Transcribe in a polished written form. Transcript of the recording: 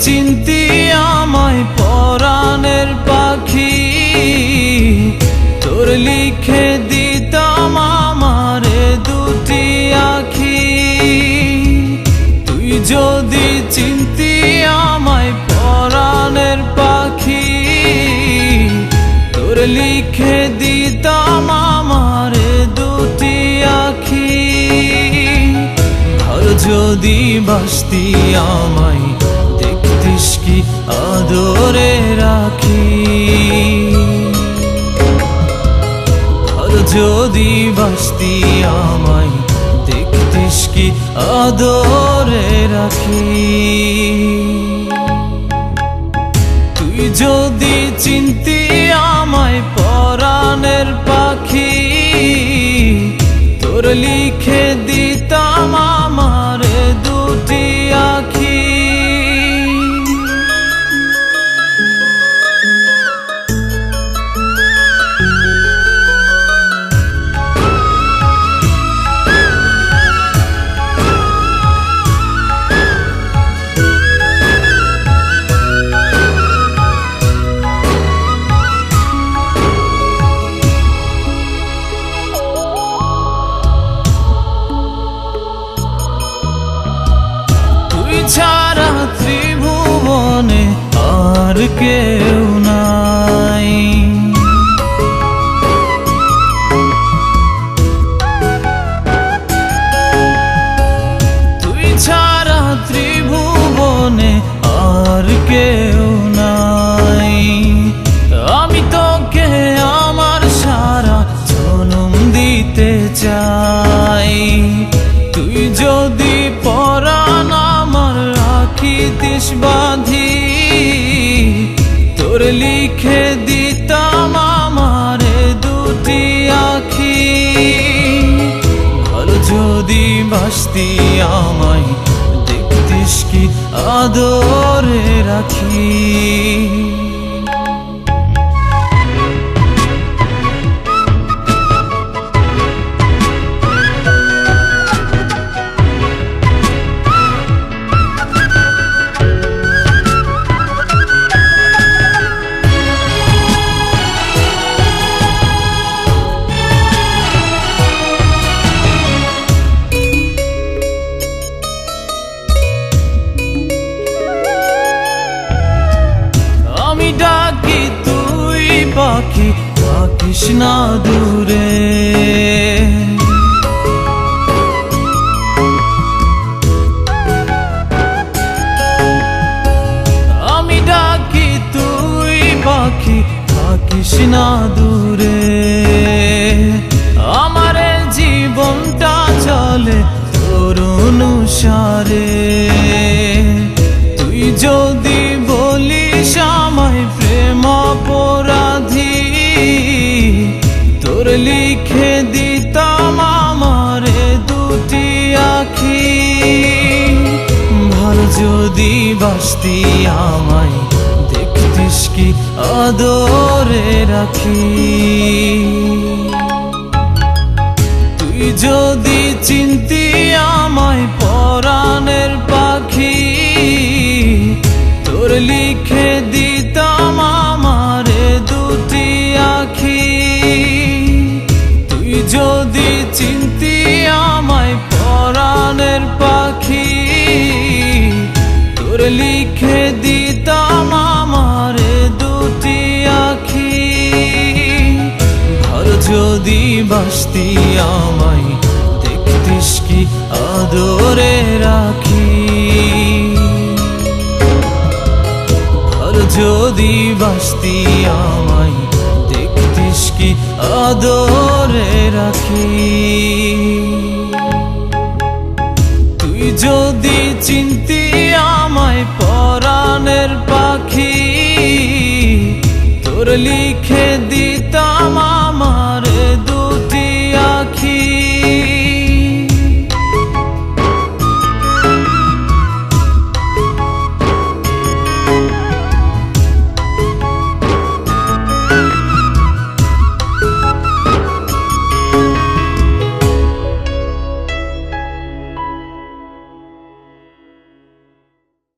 চিনতি আমায় পরাণের পাখি, তোর লিখে দিতাম আমারে দুটি আখি। তুই যদি চিনতি আমায় পরাণের পাখি, তোর লিখে দিতাম আমারে দুটি আখি। আর যদি বাসতি আমায় দেখতিস কি আদরে রাখি। আর যদি বাসতি আমায় দেখতিস কি আদরে রাখি। তুই যদি চিনতি আমায় পরাণের পাখি, তোর লিখে দিতাম আমারে দুটি আখি। ছাড়া ত্রিভুবনে আর কেউ নাই। তুই ছাড়া ত্রিভুবনে আর কেউ নাই। আমি তোকে আমার সারা জনম দিতে চাই। তুই যদি পরাণ আমার রাখিতিস বাঁধি, তোর লিখে দিতাম আমারে দুটি আখি। ভালো যদি বাসতি আমায় দেখতিস কি আদরে রাখি। আমি ডাকি তুই পাখি থাকিস না দূরে। আমি ডাকি তুই পাখি থাকিস না দূরে। আমার জীবনটা চলে তোর অনুসারে। তুই যদি বলিস আমায় প্রেম অপরাধী, তোর লিখে দিতাম আমারে দুটি আখি। ভালো যদি বাসতি আমায় দেখতিস কি আদরে রাখি। তুই যদি চিনতি আমায় পরাণের পাখি, তোর লিখে দিতাম আমারে দুটি আখি। তুই যদি চিনতি আমায় পরাণের পাখি, তোর লিখে দিতাম আমারে দুটি আখি। আর যদি বাসতি আমায় দেখতিস কি আদরে রাখি। যদি বাসতি আমায় দেখতিস কি আদরে রাখি। তুই যদি চিনতি আমায় পরাণের পাখি, তোর লিখে দি